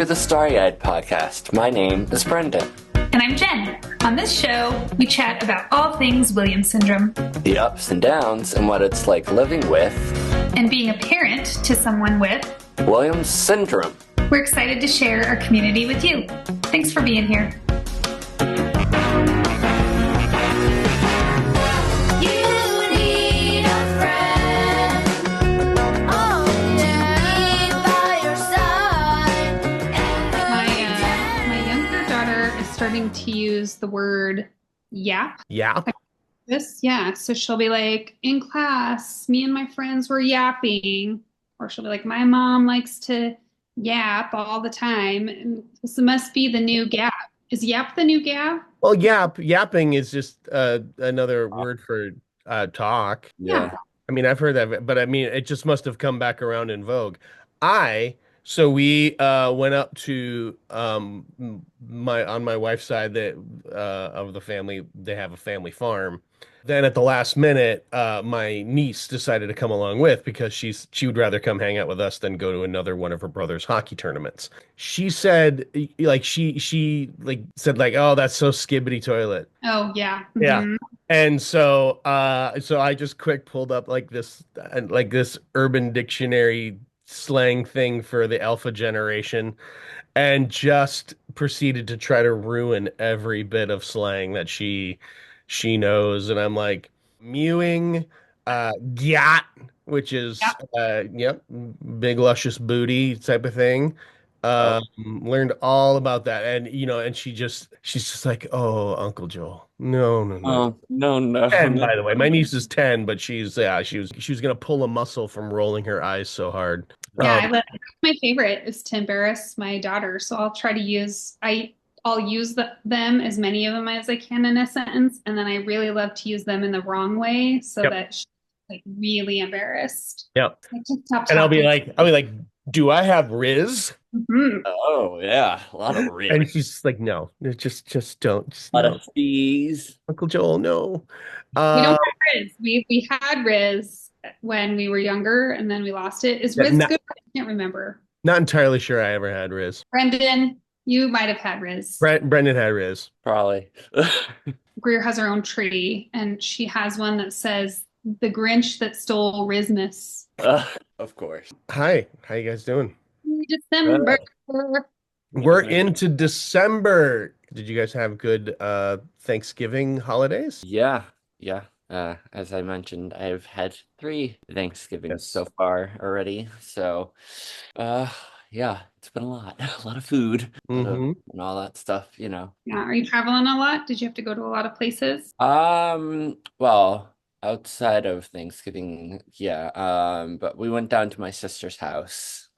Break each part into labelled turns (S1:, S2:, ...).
S1: the Starry-Eyed Podcast. My name is Brendan.
S2: And I'm Jen. On this show, we chat about all things Williams syndrome,
S1: The ups and downs and what it's like living with
S2: and being a parent to someone with
S1: Williams syndrome.
S2: We're excited to share our community with you. Thanks for being here. Starting to use the word yap.
S3: Yap?
S2: So she'll be like, in class, me and my friends were yapping. Or she'll be like, my mom likes to yap all the time. And this must be the new gap. Is yap the new gap?
S3: Well, yapping is just another word for talk.
S1: Yeah.
S3: I mean, I've heard that, but I mean, it just must have come back around in vogue. So we went up to on my wife's side that of the family. They have a family farm. Then at the last minute, my niece decided to come along with because she would rather come hang out with us than go to another one of her brother's hockey tournaments. She said she said oh, that's so skibbity toilet.
S2: Oh yeah. Mm-hmm.
S3: Yeah. And so I just quick pulled up this Urban Dictionary slang thing for the alpha generation and just proceeded to try to ruin every bit of slang that she knows. And I'm like, mewing, gyat, which is big luscious booty type of thing. Learned all about that. And and she's just like, oh, Uncle Joel. No.
S1: Oh, no.
S3: 10, by the way. My niece is 10, but she was gonna pull a muscle from rolling her eyes so hard.
S2: Yeah, my favorite is to embarrass my daughter. So I'll try to use them, as many of them as I can in a sentence, and then I really love to use them in the wrong way so that she's really embarrassed.
S3: Yep. And I'll be like, do I have Riz?
S2: Mm-hmm.
S1: Oh yeah, a lot of Riz.
S3: And she's like, no, just don't.
S1: A lot of fees.
S3: Uncle Joel, no.
S2: We don't have Riz. We had Riz when we were younger, and then we lost it. Is Riz good? I can't remember.
S3: Not entirely sure I ever had Riz.
S2: Brendan, you might have had Riz.
S3: Brendan had Riz.
S1: Probably.
S2: Greer has her own tree, and she has one that says, the Grinch that stole Rizmas.
S1: Of course.
S3: Hi, how you guys doing?
S2: December.
S3: We're into December. Did you guys have good Thanksgiving holidays?
S1: Yeah. As I mentioned, I've had 3 Thanksgivings so far already. So, yeah, it's been a lot of food, and all that stuff,
S2: Yeah. Are you traveling a lot? Did you have to go to a lot of places?
S1: Well, outside of Thanksgiving, yeah. But we went down to my sister's house.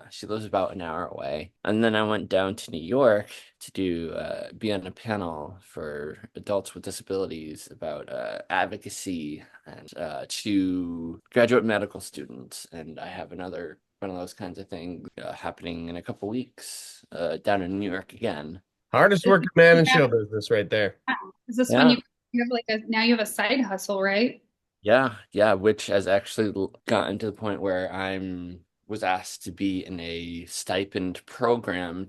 S1: She lives about an hour away. And then I went down to New York to be on a panel for adults with disabilities about advocacy and to graduate medical students. And I have another one of those kinds of things happening in a couple weeks down in New York again.
S3: Hardest working man in show business right there.
S2: Is this when you have now you have a side hustle, right?
S1: Yeah, which has actually gotten to the point where was asked to be in a stipend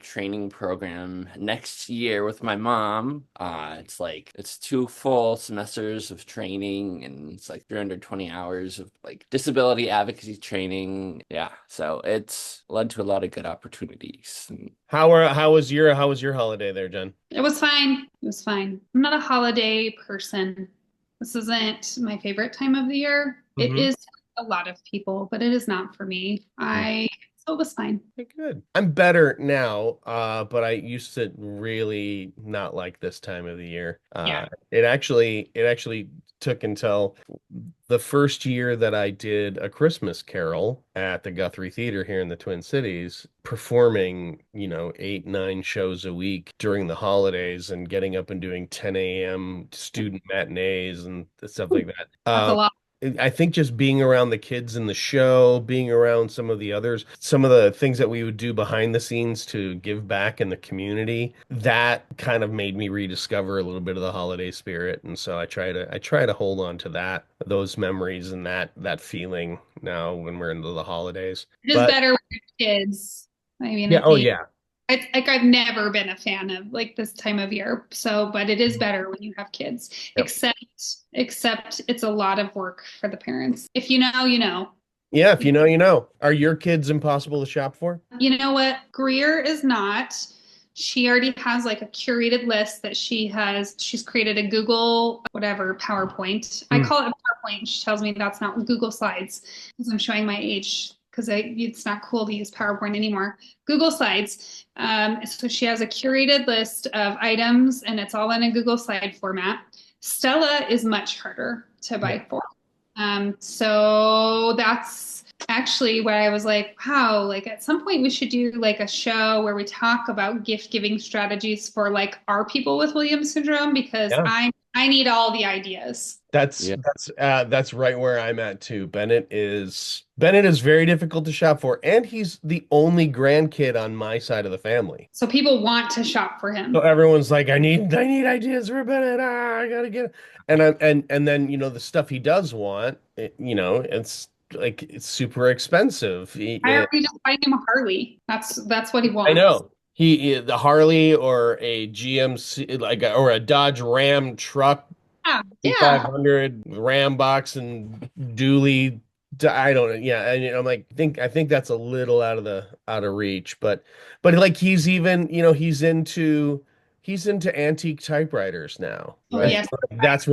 S1: training program next year with my mom. It's 2 full semesters of training, and it's 320 hours of disability advocacy training. Yeah, so it's led to a lot of good opportunities.
S3: How was your holiday there, Jen?
S2: It was fine. I'm not a holiday person. This isn't my favorite time of the year. Mm-hmm. It is a lot of people, but it is not for me. So it was fine.
S3: Okay, good. I'm better now, but I used to really not like this time of the year. It actually took until the first year that I did A Christmas Carol at the Guthrie Theater here in the Twin Cities, performing 8-9 shows a week during the holidays and getting up and doing 10 a.m. student matinees and stuff like that.
S2: That's a lot.
S3: I think just being around the kids in the show, being around some of the things that we would do behind the scenes to give back in the community, that kind of made me rediscover a little bit of the holiday spirit. And so I try to hold on to those memories and that feeling now when we're into the holidays.
S2: It is better with your kids. I mean,
S3: yeah.
S2: I've never been a fan of like this time of year. So, but it is better when you have kids.
S3: Yep.
S2: Except it's a lot of work for the parents. If you know, you know.
S3: Yeah, if you know, you know. Are your kids impossible to shop for?
S2: You know what? Greer is not. She already has like a curated list that she's created a Google, whatever, PowerPoint. I
S3: Hmm.
S2: call it a PowerPoint. She tells me that's not Google Slides because I'm showing my age because it's not cool to use PowerPoint anymore. Google Slides. So she has a curated list of items and it's all in a Google Slide format. Stella is much harder to
S3: Yeah.
S2: buy for. So that's actually where I was like, wow, like at some point we should do like a show where we talk about gift giving strategies for like our people with Williams syndrome because
S3: Yeah.
S2: I need all the ideas.
S3: That's
S1: Yeah.
S3: that's right where I'm at too. Bennett is very difficult to shop for, and he's the only grandkid on my side of the family.
S2: So people want to shop for
S3: So
S2: him.
S3: everyone's like, I need ideas for Bennett. I gotta get it. And then the stuff he does want, it's like it's super expensive.
S2: I already just buy him a Harley. That's what he
S3: I
S2: wants.
S3: know. The Harley or a GMC or a Dodge Ram truck
S2: Yeah, yeah.
S3: 500 Ram box and dually. I don't know. Yeah, and I'm like, I think that's a little out of reach, but like he's even, he's into antique typewriters now,
S2: Oh
S3: right?
S2: yes.
S3: Like, that's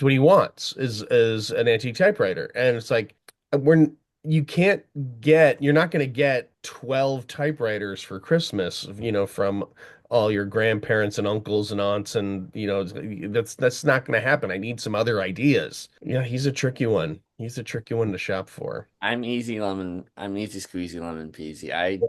S3: what he wants is an antique typewriter. And it's like we're you're not going to get 12 typewriters for Christmas, from all your grandparents and uncles and aunts, and that's not going to happen. I need some other ideas. Yeah, he's a tricky one. He's a tricky one to shop for.
S1: I'm easy squeezy lemon peasy. I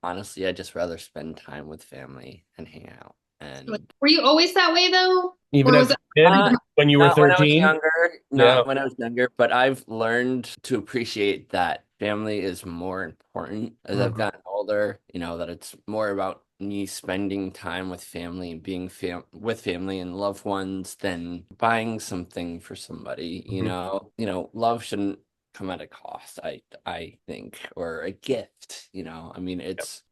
S1: honestly I just rather spend time with family and hang out. And
S2: Were you always that way though?
S3: Even
S2: Or
S3: as
S2: was
S3: a
S2: it
S3: kid, when you were
S1: not when I was
S3: 13.
S1: younger,
S3: Yeah.
S1: not when I was younger, but I've learned to appreciate that family is more important as I've
S3: Mhm.
S1: gotten older, that it's more about me spending time with family and being with family and loved ones than buying something for somebody,
S3: Mhm.
S1: love shouldn't come at a cost, I think, or a gift, I mean,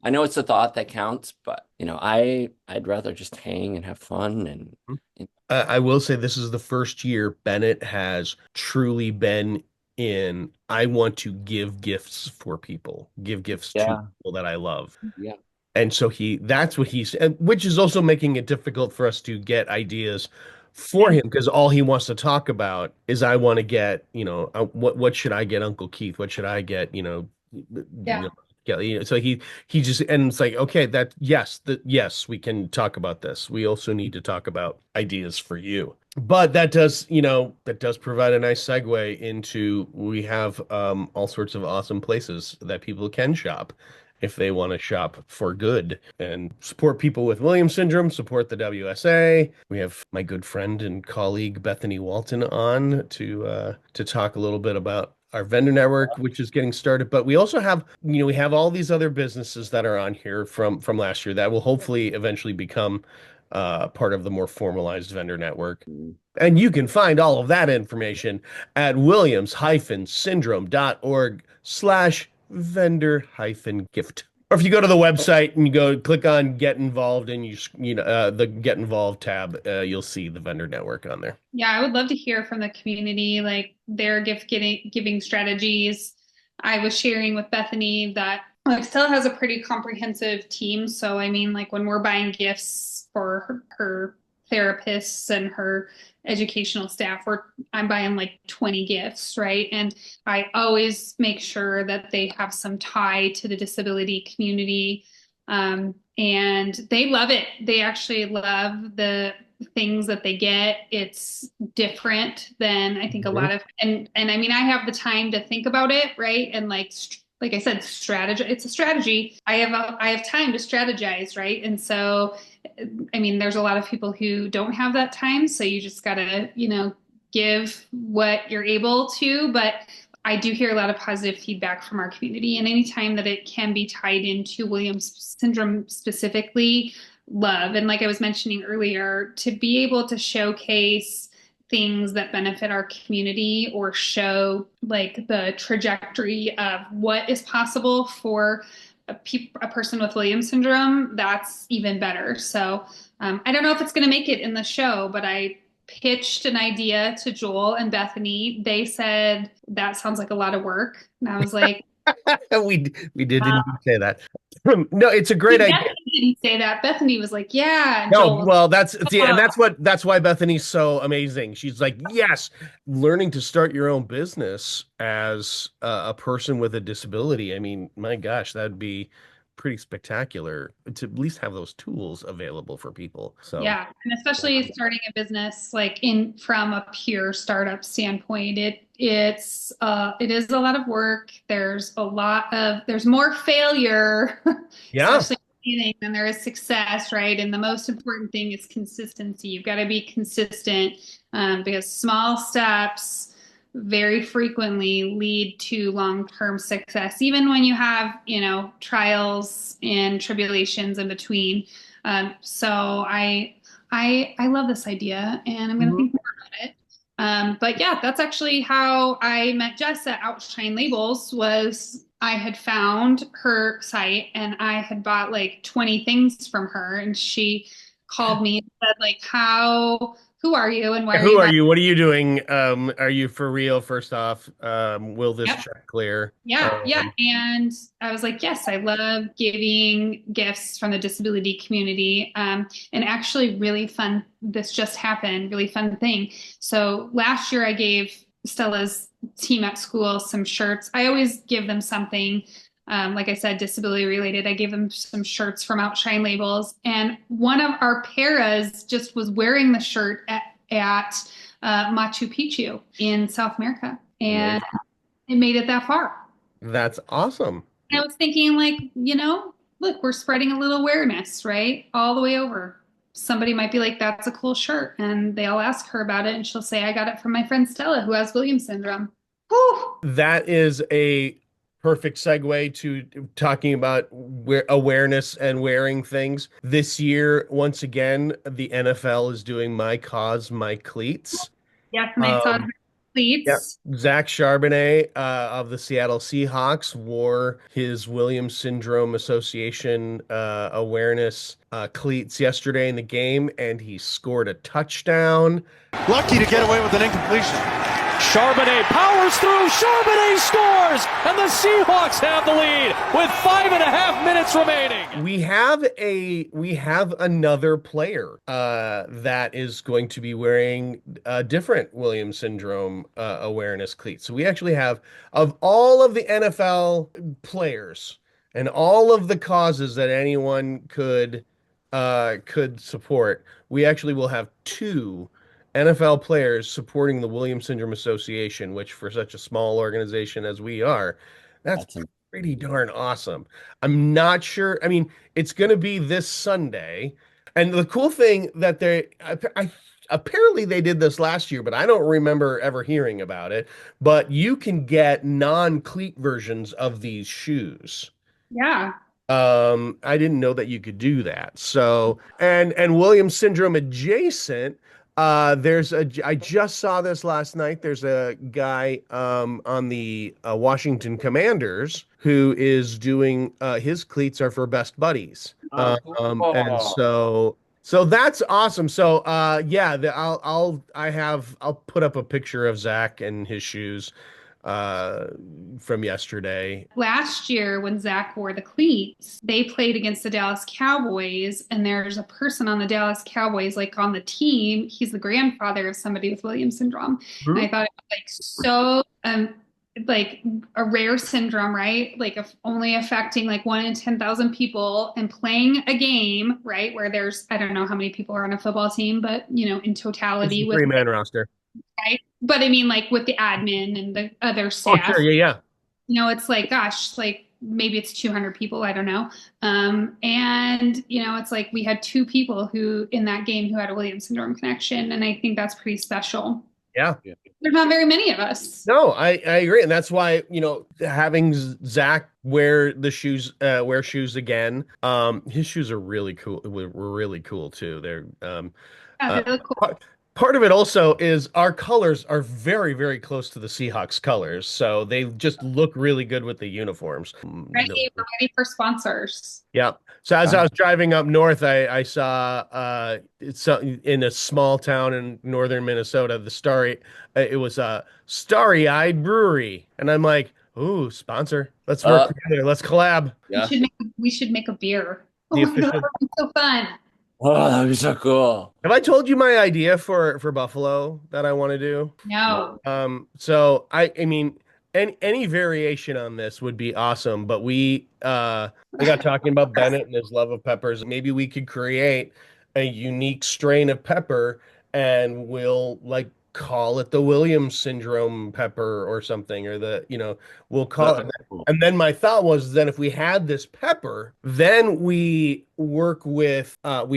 S1: I know it's the thought that counts, but I'd rather just hang and have fun and
S3: I will say this is the first year Bennett has truly been in. I want to give gifts for people, give gifts to
S1: yeah,
S3: people that I love.
S1: yeah.
S3: And so that's what and which is also making it difficult for us to get ideas for
S2: yeah,
S3: him because all he wants to talk about is I want to get, what should I get Uncle Keith? What should I get,
S2: yeah.
S3: so he just, and it's like, okay, yes, we can talk about this. We also need to talk about ideas for you. But that does provide a nice segue into we have all sorts of awesome places that people can shop if they want to shop for good and support people with Williams syndrome, support the WSA. We have my good friend and colleague Bethany Walton on to talk a little bit about our vendor network, which is getting started. But we also have, we have all these other businesses that are on here from last year that will hopefully eventually become part of the more formalized vendor network. And you can find all of that information at williams-syndrome.org/vendor-gift. Or if you go to the website and you go click on Get Involved and the Get Involved tab, you'll see the vendor network on there.
S2: Yeah, I would love to hear from the community, like their giving strategies. I was sharing with Bethany that like Stella has a pretty comprehensive team. So I mean, like when we're buying gifts for her therapists and her educational staff, I'm buying like 20 gifts, right? And I always make sure that they have some tie to the disability community. And they love it. They actually love the things that they get. It's different than I think a
S3: Mhm.
S2: lot of and I mean I have the time to think about it, right? And like I said, strategy. It's a strategy. I have time to strategize, right? And so I mean there's a lot of people who don't have that time, so you just gotta, give what you're able to, but I do hear a lot of positive feedback from our community, and anytime that it can be tied into Williams syndrome specifically, love. And like I was mentioning earlier, to be able to showcase things that benefit our community or show like the trajectory of what is possible for a person with Williams syndrome, that's even better. So I don't know if it's going to make it in the show, but I pitched an idea to Joel and Bethany. They said that sounds like a lot of work. And I was like,
S3: We did indeed say that. No, it's a great idea.
S2: Bethany didn't say that. Bethany was like, yeah. And
S3: No,
S2: Joel was
S3: well, that's
S2: like,
S3: see, and
S2: oh,
S3: that's why Bethany's so amazing. She's like, yes, learning to start your own business as a person with a disability. I mean, my gosh, that'd be pretty spectacular to at least have those tools available for people. So,
S2: yeah. And especially starting a business like in from a pure startup standpoint, it is a lot of work. There's more failure,
S3: yeah,
S2: especially in anything, than there is success, right? And the most important thing is consistency. You've got to be consistent because small steps very frequently lead to long-term success, even when you have, trials and tribulations in between. So I love this idea, and I'm going to
S3: mhm.
S2: think more about it. But yeah, that's actually how I met Jess at Outshine Labels. Was I had found her site and I had bought like 20 things from her, and she called me and said like, who are you and why
S3: Yeah,
S2: are
S3: who
S2: you
S3: are
S2: buying?
S3: you? What are you doing? Are you for real? First off, will this
S2: Yep.
S3: check clear?
S2: Yeah, yeah. And I was like, yes, I love giving gifts from the disability community. And actually, really fun. This just happened, really fun thing. So last year, I gave Stella's team at school some shirts. I always give them something, like I said, disability related. I gave them some shirts from Outshine Labels. And one of our paras just was wearing the shirt at Machu Picchu in South America. And
S3: Amazing.
S2: it made it that far.
S3: That's awesome.
S2: I was thinking, like, look, we're spreading a little awareness, right? All the way over. Somebody might be like, that's a cool shirt. And they'll ask her about it, and she'll say, I got it from my friend Stella, who has Williams syndrome. Whew.
S3: That is a perfect segue to talking about awareness and wearing things. This year, once again, the NFL is doing My Cause, My Cleats.
S2: Yes, and I saw
S3: Um, yeah.
S2: Cleats.
S3: Zach Charbonnet of the Seattle Seahawks wore his Williams Syndrome Association awareness cleats yesterday in the game, and he scored a touchdown.
S4: Lucky to get away with an incompletion. Charbonnet powers through. Charbonnet scores, and the Seahawks have the lead with 5.5 minutes remaining.
S3: We have another player that is going to be wearing a different Williams syndrome awareness cleats. So we actually have, of all of the NFL players and all of the causes that anyone could support, we actually will have two NFL players supporting the Williams Syndrome Association, which for such a small organization as we are, that's
S1: That's
S3: pretty darn awesome. I'm not sure. I mean, it's going to be this Sunday. And the cool thing that apparently they did this last year, but I don't remember ever hearing about it. But you can get non-cleat versions of these shoes.
S2: Yeah.
S3: I didn't know that you could do that. So, and Williams syndrome adjacent, I just saw this last night. There's a guy on the Washington Commanders who is doing his cleats are for best buddies. And
S1: cool.
S3: so that's awesome. So yeah, I'll put up a picture of Zach and his shoes uh from yesterday.
S2: Last year, when Zach wore the cleats, they played against the Dallas Cowboys, and there's a person on the Dallas Cowboys, like on the team. He's the grandfather of somebody with Williams syndrome. And I thought it was like so, like a rare syndrome, right? Like only affecting like 1 in 10,000 people, and playing a game, right? Where there's, I don't know how many people are on a football team, but in
S3: It's
S2: totality
S3: a
S2: with,
S3: three-man roster.
S2: right? But I mean, like with the admin and the other
S3: Oh, sure.
S2: staff,
S3: Yeah, yeah.
S2: it's like, gosh, like maybe it's 200 people, I don't know. And it's like we had two people who in that game who had a Williams syndrome connection, and I think that's pretty special.
S3: Yeah.
S2: There's not very many of us.
S3: No, I agree. And that's why, having Zach wear shoes again. His shoes are really cool. Were really cool too. They're
S2: Yeah,
S3: uh
S2: they look cool.
S3: Part of it also is our colors are very, very close to the Seahawks colors, so they just look really good with the uniforms.
S2: We're ready for sponsors.
S3: Yeah. So as I was driving up north, I saw it's in a small town in northern Minnesota, it was a Starry-Eyed Brewery, and I'm like, ooh, sponsor. Let's work together. Let's collab.
S1: Yeah.
S2: We should make a beer. Oh
S3: The
S2: my God,
S3: official.
S2: that would be so fun.
S1: Oh, that'd be so cool.
S3: Have I told you my idea for Buffalo that I want to do?
S2: No.
S3: So I mean, any variation on this would be awesome, but we got talking about Bennett and his love of peppers. Maybe we could create a unique strain of pepper and we'll like call it the Williams syndrome pepper or something, or we'll call it.
S1: Cool.
S3: And then my thought was then if we had this pepper, then we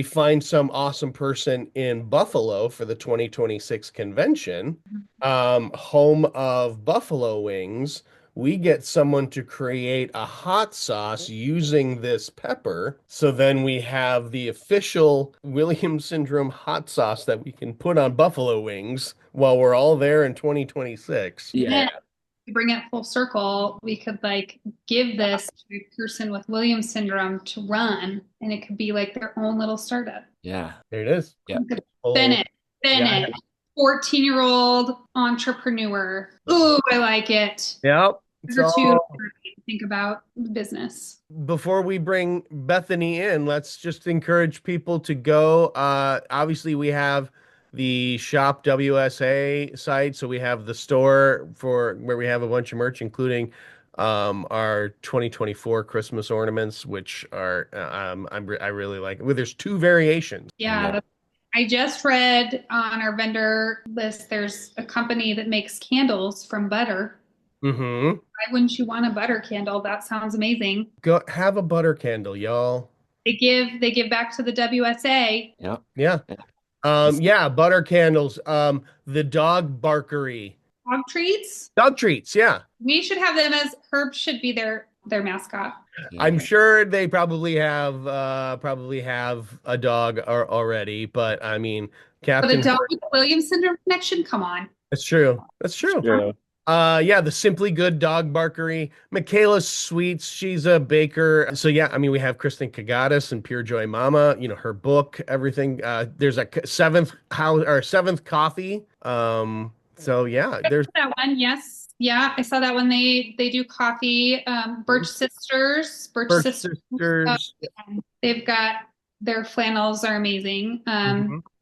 S3: find some awesome person in Buffalo for the 2026 convention, home of Buffalo Wings. We get someone to create a hot sauce using this pepper. So then we have the official Williams Syndrome hot sauce that we can put on Buffalo Wings while we're all there in 2026.
S1: Yeah.
S2: To bring it full circle, we could like give this to a person with Williams syndrome to run, and it could be like their own little startup.
S1: Yeah.
S3: There it is.
S1: Yeah.
S2: Bennett,
S3: Yeah.
S2: 14-year-old entrepreneur. Ooh, I like it.
S3: Yep.
S2: Those are two to think about business.
S3: Before we bring Bethany in, let's just encourage people to go. Obviously, we have the Shop WSA site, so we have the store for where we have a bunch of merch, including our 2024 Christmas ornaments, which are I really like. Well, there's two variations.
S2: Yeah. I just read on our vendor list, there's a company that makes candles from butter.
S3: Mm-hmm.
S2: Why wouldn't you want a butter candle? That sounds amazing.
S3: Go have a butter candle, y'all.
S2: They give back to the WSA.
S1: Yeah.
S3: Yeah. Yeah, butter candles. The dog barkery.
S2: Dog treats.
S3: Dog treats, yeah.
S2: We should have them as Herb should be their mascot.
S1: Yeah.
S3: I'm sure they probably have a dog already, but I mean,
S2: But
S3: Captain.
S2: a dog with the Williams syndrome connection, come on.
S3: That's true. That's true.
S1: True.
S3: Yeah, the Simply Good Dog Barkery. Michaela Sweets, she's a baker. So yeah, I mean, we have Kristen Kagatis and Pure Joy Mama, her book, everything. There's a seventh coffee. So yeah, there's
S2: that one. Yes. Yeah, I saw that one. They do coffee. Birch Sisters.
S3: Birch Sisters.
S2: They've got their flannels are amazing.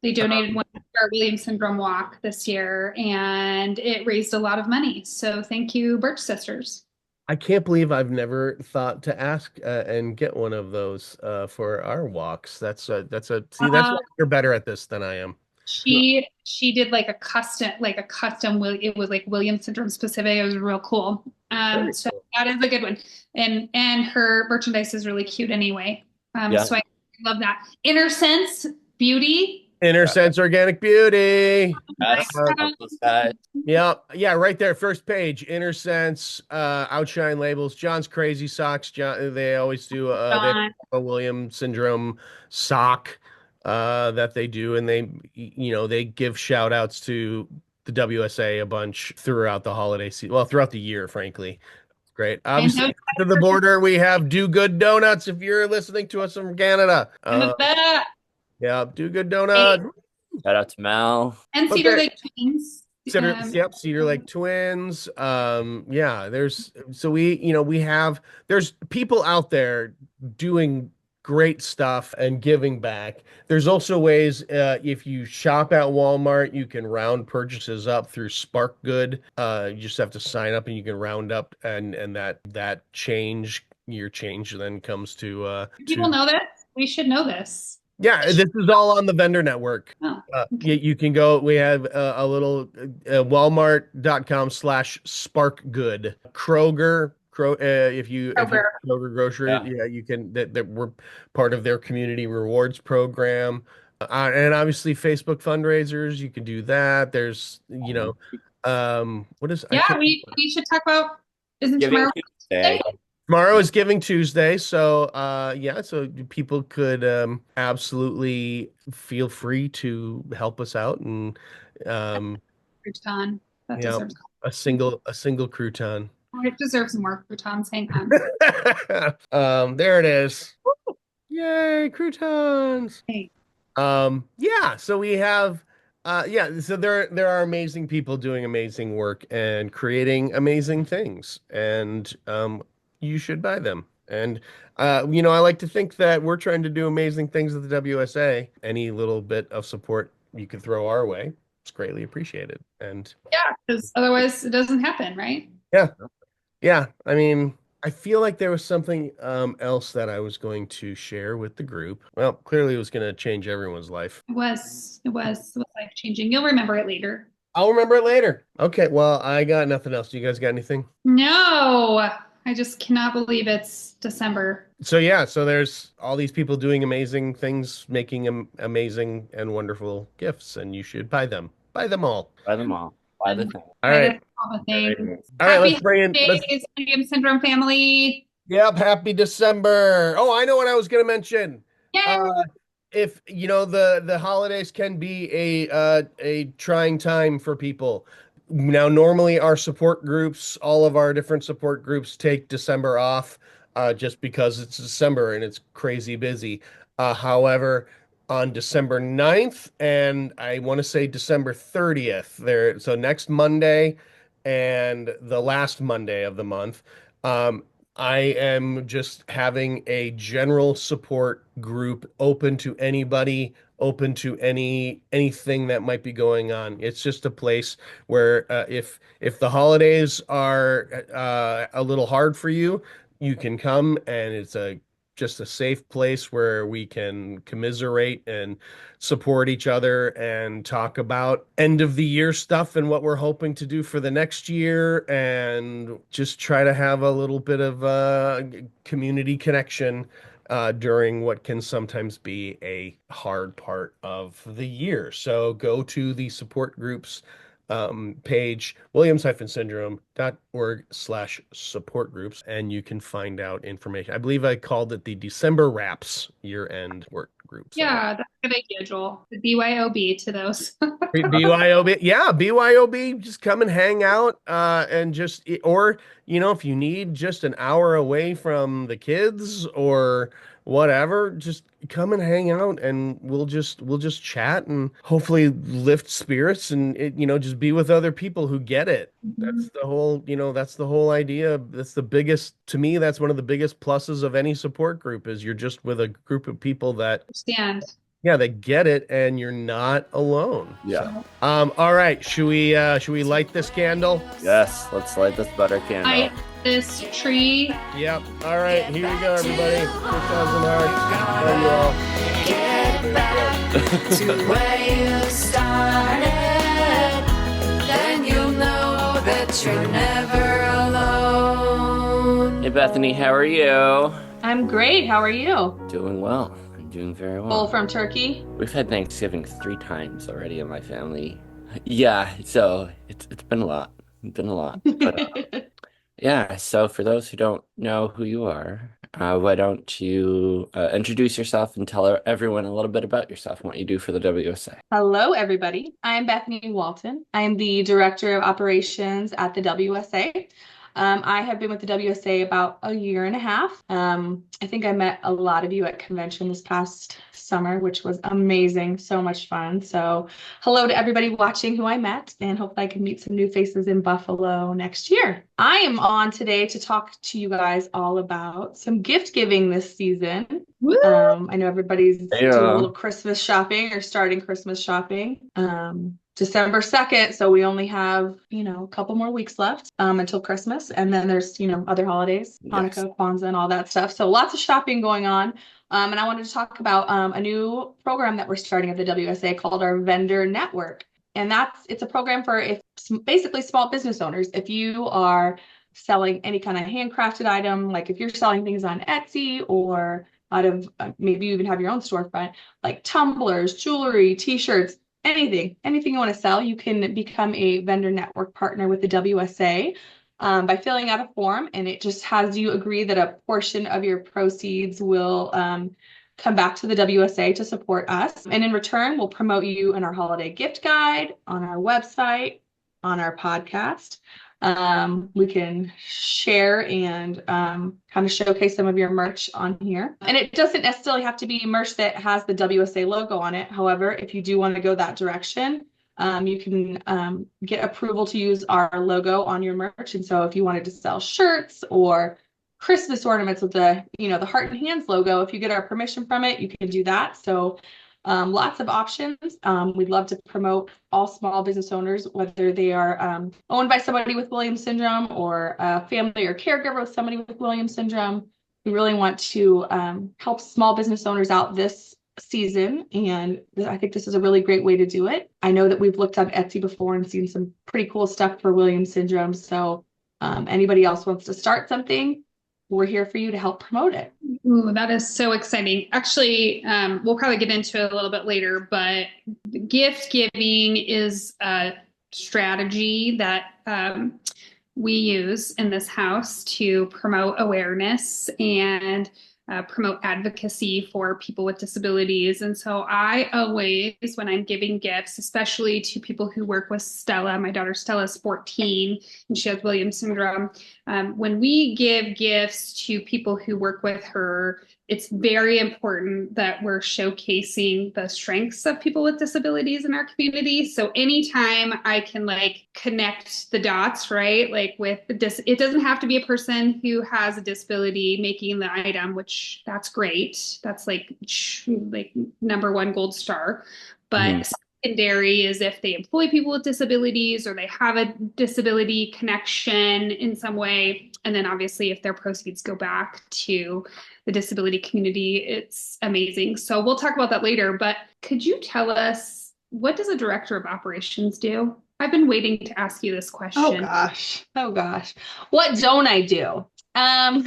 S2: They donated one to our Williams Syndrome walk this year, and it raised a lot of money. So thank you, Birch Sisters.
S3: I can't believe I've never thought to ask and get one of those for our walks. That's why you're better at this than I am.
S2: She did like a custom it was like Williams syndrome specific. It was real cool. So that is a good one. And her merchandise is really cute anyway. So I love that. Inner Sense Beauty.
S3: Inner Sense Organic Beauty.
S1: Yes.
S3: Yeah, right there, first page. Inner Sense, Outshine Labels, John's Crazy Socks. They always do they have a Williams Syndrome sock that they do, and they give shout outs to the WSA a bunch throughout the holiday season. Well, throughout the year, frankly. Great. Obviously, to the border, we have Do Good Donuts. If you're listening to us from Canada, yeah, Do Good Donuts.
S1: Shout out to Mel
S2: and Cedar Lake Twins.
S3: Cedar Lake Twins. Yeah, there's people out there doing great stuff and giving back. There's also ways, if you shop at Walmart, you can round purchases up through Spark Good. You just have to sign up and you can round up, and that your change then comes to
S2: people know this? We should know this.
S3: Yeah, this is all on the vendor network.
S2: Oh, okay.
S3: You can go. We have a little walmart.com/sparkgood. Kroger. If you Kroger grocery, you can. That we're part of their community rewards program, and obviously Facebook fundraisers. You can do that. There's what is?
S2: Yeah, we should talk about. Isn't tomorrow Tuesday?
S3: Tomorrow is Giving Tuesday, so yeah, so people could absolutely feel free to help us out and um
S2: Crouton. That
S3: yeah,
S2: deserves
S3: a single crouton.
S2: it deserves more croutons. Hang on.
S3: There it is. Yay, croutons.
S2: Hey.
S3: Yeah, so we have yeah, so there are amazing people doing amazing work and creating amazing things, and you should buy them. And I like to think that we're trying to do amazing things at the WSA. Any little bit of support you could throw our way, it's greatly appreciated. And
S2: Yeah, because otherwise it doesn't happen, right?
S3: yeah, yeah, I mean, I feel like there was something else that I was going to share with the group. Well, clearly it was going to change everyone's life.
S2: It was life changing. You'll remember it later.
S3: I'll remember it later. Okay, well, I got nothing else. You guys got anything?
S2: No, I just cannot believe it's December.
S3: So yeah, so there's all these people doing amazing things, making amazing and wonderful gifts, and you should buy them. Buy them all.
S1: Buy them all. Buy the thing.
S3: All
S2: Right,
S3: right.
S2: that's all the things.
S3: All right, let's
S2: Happy
S3: bring in
S2: days, Medium Syndrome family.
S3: Yep, happy December. Oh, I know what I was gonna mention.
S2: Yay!
S3: Uh if the holidays can be a trying time for people. Now, normally our support groups, all of our different support groups take December off just because it's December and it's crazy busy. However, on December 9th and I want to say December 30th, so next Monday and the last Monday of the month, um, I am just having a general support group open to anybody, open to anything that might be going on. It's just a place where if the holidays are a little hard for you, you can come and it's a just a safe place where we can commiserate and support each other and talk about end of the year stuff and what we're hoping to do for the next year and just try to have a little bit of community connection during what can sometimes be a hard part of the year. So go to the support groups page, williams-syndrome.org/support groups, and you can find out information. I believe I called it the December Wraps year-end work group. So.
S2: Yeah, that's a good idea, Joel. The BYOB to those.
S3: BYOB, yeah, BYOB, just come and hang out, and just, or, if you need just an hour away from the kids or whatever, just come and hang out and we'll just chat and hopefully lift spirits and just be with other people who get it. That's the whole idea. That's the biggest, to me, that's one of the biggest pluses of any support group is you're just with a group of people that
S2: Understand.
S3: yeah, they get it, and you're not alone.
S1: Yeah.
S3: So, all right. Should we light this candle?
S1: Yes, let's light this butter candle.
S2: Light this tree.
S3: Yep. All right. Here we go, everybody. 6,000 hearts. Love you all.
S5: Get back to where you started. Then you'll know that you're never alone.
S1: Hey Bethany, how are you?
S6: I'm great. How are you?
S1: Doing well. I'm doing very well.
S6: Full from Turkey?
S1: We've had Thanksgiving 3 times already in my family. Yeah, so it's been a lot. It's been a lot. But yeah, so for those who don't know who you are, why don't you introduce yourself and tell everyone a little bit about yourself and what you do for the WSA.
S6: Hello, everybody. I'm Bethany Walton. I'm the Director of Operations at the WSA. I have been with the WSA about a year and a half. I think I met a lot of you at convention this past summer, which was amazing, so much fun. So hello to everybody watching who I met, and hope I can meet some new faces in Buffalo next year. I am on today to talk to you guys all about some gift giving this season. I know everybody's doing a little Christmas shopping or starting Christmas shopping. December 2nd, so we only have, a couple more weeks left until Christmas. And then there's, other holidays, Hanukkah, Kwanzaa, and all that stuff. So lots of shopping going on. And I wanted to talk about a new program that we're starting at the WSA called our Vendor Network. And it's a program for basically small business owners. If you are selling any kind of handcrafted item, like if you're selling things on Etsy or out of maybe you even have your own storefront, like tumblers, jewelry, t-shirts, anything you want to sell, you can become a vendor network partner with the WSA. by filling out a form, and it just has you agree that a portion of your proceeds will come back to the WSA to support us. And in return, we'll promote you in our holiday gift guide, on our website, on our podcast. We can share and kind of showcase some of your merch on here. And it doesn't necessarily have to be merch that has the WSA logo on it. However, if you do want to go that direction, you can get approval to use our logo on your merch. And so if you wanted to sell shirts or Christmas ornaments with the, the heart and hands logo, if you get our permission from it, you can do that. So lots of options. We'd love to promote all small business owners, whether they are owned by somebody with Williams syndrome or a family or caregiver with somebody with Williams syndrome. We really want to help small business owners out this season, and I think this is a really great way to do it. I know that we've looked on Etsy before and seen some pretty cool stuff for Williams syndrome. So anybody else wants to start something, we're here for you to help promote it.
S2: Ooh, that is so exciting. Actually, we'll probably get into it a little bit later, but gift giving is a strategy that we use in this house to promote awareness and promote advocacy for people with disabilities. And so I always, when I'm giving gifts, especially to people who work with Stella, my daughter Stella is 14 and she has Williams syndrome. When we give gifts to people who work with her, it's very important that we're showcasing the strengths of people with disabilities in our community. So anytime I can connect the dots, right? With it doesn't have to be a person who has a disability making the item, which that's great. That's like number one gold star. But secondary is if they employ people with disabilities or they have a disability connection in some way. And then obviously if their proceeds go back to the disability community, it's amazing. So we'll talk about that later, but could you tell us, what does a director of operations do? I've been waiting to ask you this question.
S6: Oh gosh. What don't I do? A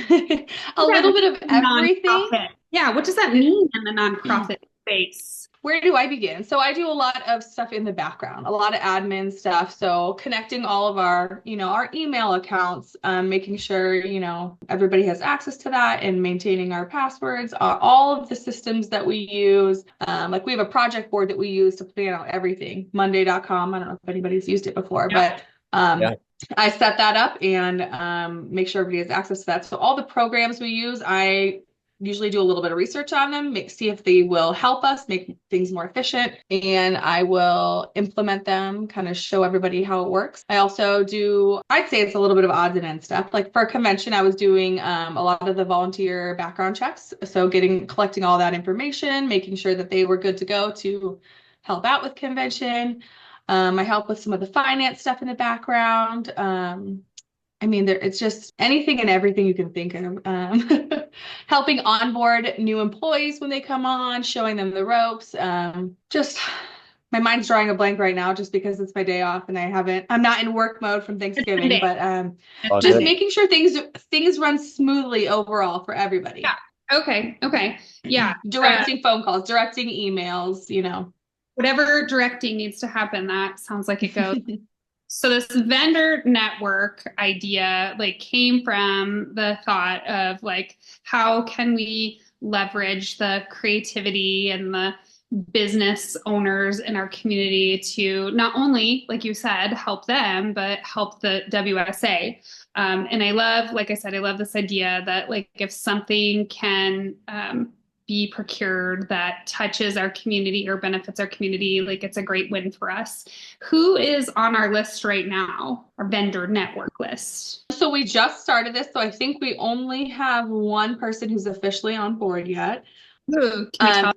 S6: little bit of everything.
S2: Nonprofit. Yeah. What does that mean in the nonprofit space?
S6: Where do I begin? So I do a lot of stuff in the background, a lot of admin stuff. So connecting all of our, our email accounts, making sure, everybody has access to that and maintaining our passwords, all of the systems that we use. We have a project board that we use to plan out everything, monday.com. I don't know if anybody's used it before, but I set that up and make sure everybody has access to that. So all the programs we use, I usually do a little bit of research on them, see if they will help us make things more efficient, and I will implement them, kind of show everybody how it works. I also do, I'd say it's a little bit of odds and ends stuff. Like for a convention, I was doing a lot of the volunteer background checks. So collecting all that information, making sure that they were good to go to help out with convention. I help with some of the finance stuff in the background. It's just anything and everything you can think of. Helping onboard new employees when they come on, showing them the ropes. My mind's drawing a blank right now just because it's my day off and I'm not in work mode from Thanksgiving, but just making sure things run smoothly overall for everybody.
S2: Yeah. Okay. Yeah.
S6: Directing phone calls, directing emails,
S2: Whatever directing needs to happen, that sounds like it goes. So this vendor network idea came from the thought of how can we leverage the creativity and the business owners in our community to not only, like you said, help them, but help the WSA. And I love, like I said, I love this idea that if something can be procured that touches our community or benefits our community, it's a great win for us. Who is on our list right now, our vendor network list?
S6: So we just started this, so I think we only have one person who's officially on board yet.
S2: Ooh, can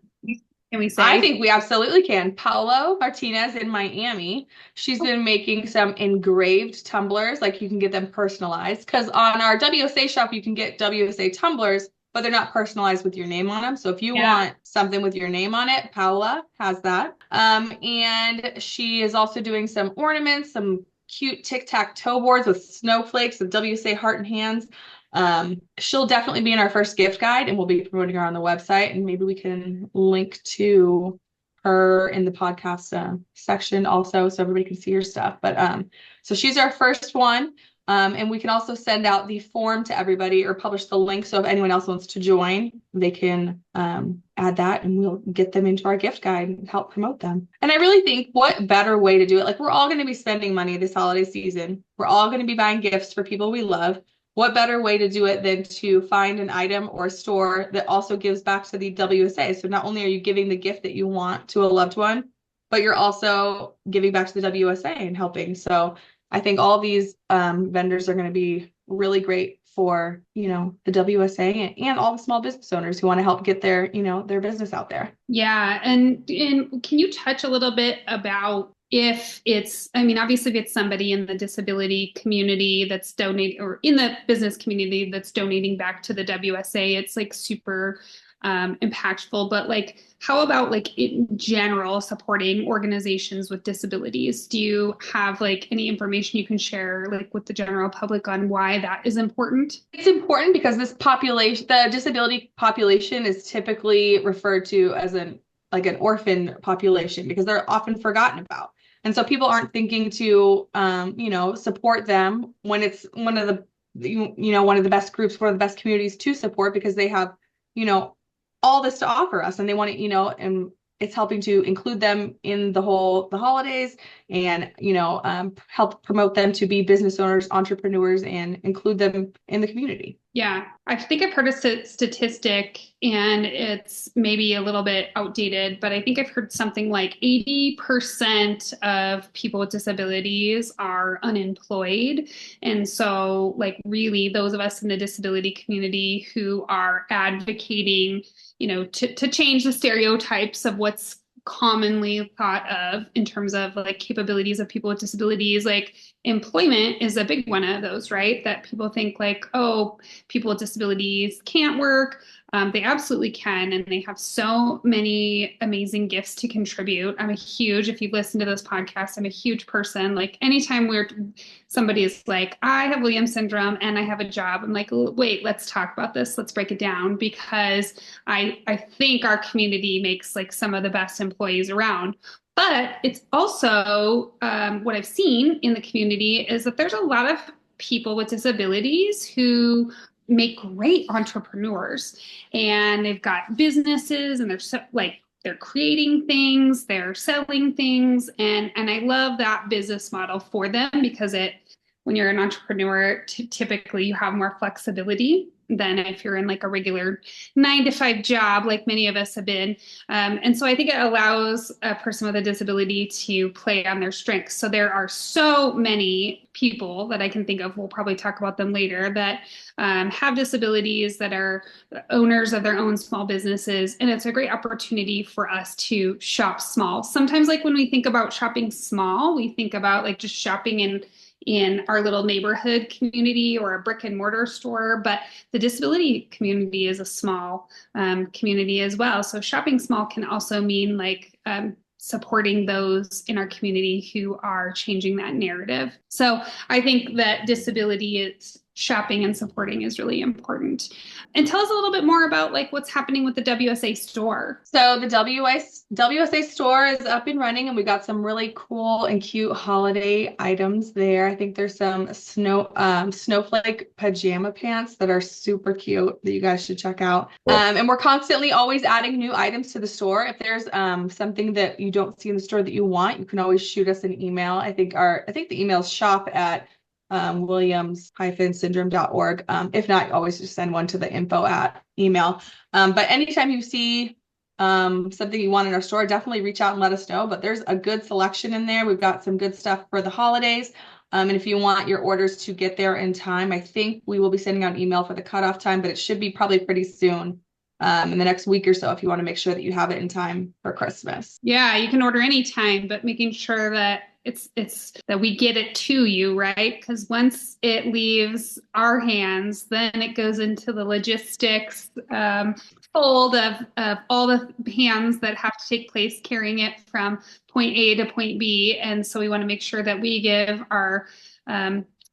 S2: we say?
S6: I think we absolutely can. Paolo Martinez in Miami. She's been making some engraved tumblers, you can get them personalized. Because on our WSA shop, you can get WSA tumblers, but they're not personalized with your name on them. So if you want something with your name on it, Paola has that. And she is also doing some ornaments, some cute tic-tac-toe boards with snowflakes of WSA heart and hands. She'll definitely be in our first gift guide, and we'll be promoting her on the website. And maybe we can link to her in the podcast section also, so everybody can see her stuff. But so she's our first one. And we can also send out the form to everybody or publish the link. So if anyone else wants to join, they can add that and we'll get them into our gift guide and help promote them. And I really think what better way to do it? Like we're all going to be spending money this holiday season. We're all going to be buying gifts for people we love. What better way to do it than to find an item or a store that also gives back to the WSA? So not only are you giving the gift that you want to a loved one, but you're also giving back to the WSA and helping. So I think all these vendors are going to be really great for, the WSA and all the small business owners who want to help get their, their business out there.
S2: Yeah. And can you touch a little bit about obviously if it's somebody in the disability community that's donating or in the business community that's donating back to the WSA, it's like super impactful, but like, how about like in general supporting organizations with disabilities? Do you have like any information you can share like with the general public on why that is important?
S6: It's important because this population, the disability population is typically referred to as an orphan population because they're often forgotten about. And so people aren't thinking to, support them when it's one of the best groups, one of the best communities to support because they have, all this to offer us and they want to, and it's helping to include them in the holidays and, help promote them to be business owners, entrepreneurs, and include them in the community.
S2: Yeah, I think I've heard a statistic and it's maybe a little bit outdated, but I think I've heard something like 80% of people with disabilities are unemployed. And so like really those of us in the disability community who are advocating, to change the stereotypes of what's commonly thought of in terms of like capabilities of people with disabilities, like employment is a big one of those, right? That people think like, oh, people with disabilities can't work. They absolutely can. And they have so many amazing gifts to contribute. If you've listened to this podcast, I'm a huge person. Like anytime somebody is like, I have Williams syndrome and I have a job, I'm like, wait, let's talk about this. Let's break it down because I think our community makes like some of the best employees around. But it's also what I've seen in the community is that there's a lot of people with disabilities who make great entrepreneurs and they've got businesses and they're creating things, they're selling things. And I love that business model for them because when you're an entrepreneur, typically you have more flexibility than if you're in like a regular 9-to-5 job, like many of us have been. And so I think it allows a person with a disability to play on their strengths. So there are so many people that I can think of, we'll probably talk about them later, that have disabilities, that are owners of their own small businesses. And it's a great opportunity for us to shop small. Sometimes like when we think about shopping small, we think about like just shopping in our little neighborhood community or a brick and mortar store, but the disability community is a small community as well. So shopping small can also mean like supporting those in our community who are changing that narrative. So I think that disability is shopping and supporting is really important. And tell us a little bit more about like what's happening with the WSA store.
S6: So the WSA store is up and running and we've got some really cool and cute holiday items there. I think there's some snowflake pajama pants that are super cute that you guys should check out. And we're constantly always adding new items to the store. If there's something that you don't see in the store that you want, you can always shoot us an email. I think the email is shop@ williams-syndrome.org. If not, always just send one to the info@email. But anytime you see something you want in our store, definitely reach out and let us know. But there's a good selection in there. We've got some good stuff for the holidays. And if you want your orders to get there in time, I think we will be sending out an email for the cutoff time, but it should be probably pretty soon. In the next week or so, if you want to make sure that you have it in time for Christmas.
S2: Yeah, you can order anytime, but making sure that it's that we get it to you, right? Because once it leaves our hands, then it goes into the logistics fold of all the hands that have to take place carrying it from point A to point B. And so we want to make sure that we give our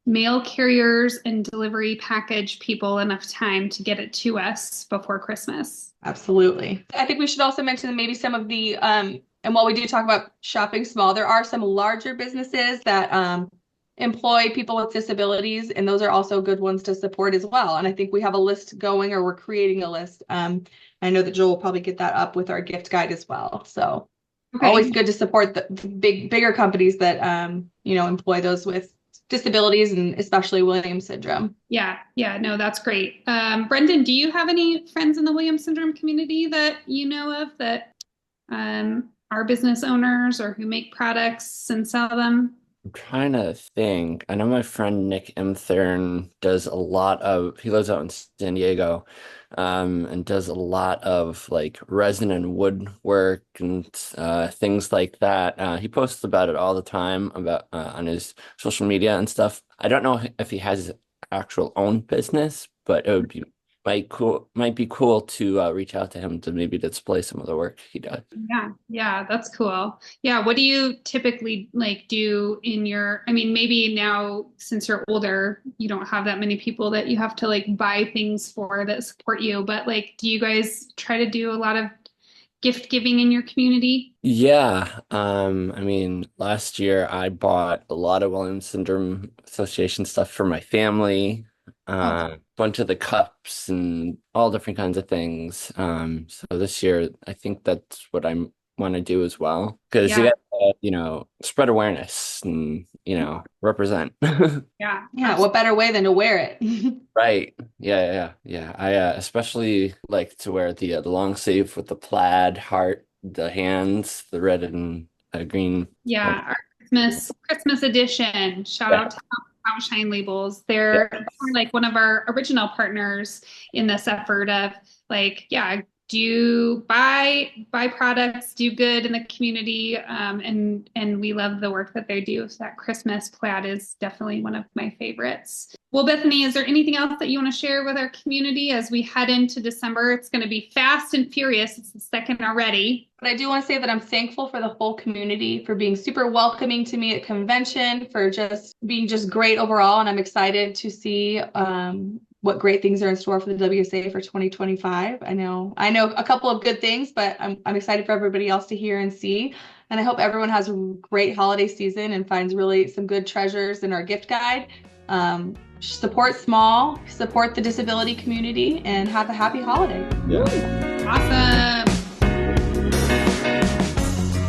S2: mail carriers and delivery package people enough time to get it to us before Christmas.
S6: Absolutely. I think we should also mention maybe some of the, and while we do talk about shopping small, there are some larger businesses that employ people with disabilities, and those are also good ones to support as well. And I think we have a list going, or we're creating a list. I know that Joel will probably get that up with our gift guide as well. So always good to support the bigger companies that employ those with disabilities, and especially Williams syndrome.
S2: Yeah, no, that's great. Brendan, do you have any friends in the Williams syndrome community that you know of that are business owners or who make products and sell them?
S1: I'm trying to think. I know my friend Nick Imthern does a lot of, he lives out in San Diego, and does a lot of like resin and woodwork and things like that. He posts about it all the time about on his social media and stuff. I don't know if he has his actual own business, but it would be might be cool to reach out to him to maybe display some of the work he does.
S2: Yeah, that's cool. Yeah, what do you typically like do in your, I mean, maybe now since you're older, you don't have that many people that you have to like buy things for that support you, but like, do you guys try to do a lot of gift giving in your community?
S1: Yeah, I mean, last year I bought a lot of Williams Syndrome Association stuff for my family. Bunch of the cups and all different kinds of things. So this year, I think that's what I want to do as well, because you got spread awareness and represent.
S2: Yeah.
S6: What better way than to wear it?
S1: Right. Yeah. I especially like to wear the long sleeve with the plaid heart, the hands, the red and green.
S2: Yeah, our Christmas edition. Shout out to Outshine Labels. They're like one of our original partners in this effort of like, do buy products, do good in the community, and we love the work that they do. So that Christmas plaid is definitely one of my favorites. Well, Bethany, is there anything else that you want to share with our community as we head into December? It's going to be fast and furious. It's the second already.
S6: But I do want to say that I'm thankful for the whole community for being super welcoming to me at convention, for just being just great overall. And I'm excited to see what great things are in store for the WSA for 2025. I know a couple of good things, but I'm excited for everybody else to hear and see. And I hope everyone has a great holiday season and finds really some good treasures in our gift guide. Support small, support the disability community, and have a happy holiday.
S2: Awesome.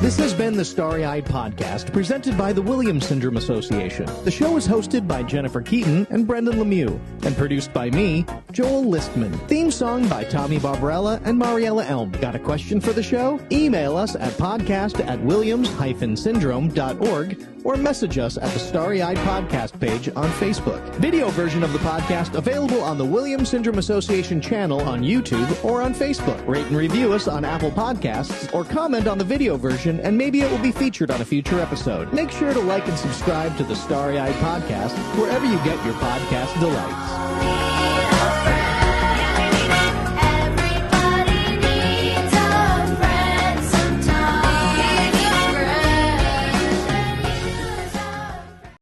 S7: This has been the Starry-Eyed Podcast, presented by the Williams Syndrome Association. The show is hosted by Jennifer Keaton and Brendan Lemieux, and produced by me, Joel Listman. Theme song by Tommy Barbarella and Mariella Elm. Got a question for the show? Email us at podcast@williams-syndrome.org or message us at the Starry-Eyed Podcast page on Facebook. Video version of the podcast available on the Williams Syndrome Association channel on YouTube or on Facebook. Rate and review us on Apple Podcasts or comment on the video version, and maybe it will be featured on a future episode. Make sure to like and subscribe to the Starry-Eyed Podcast wherever you get your podcast delights.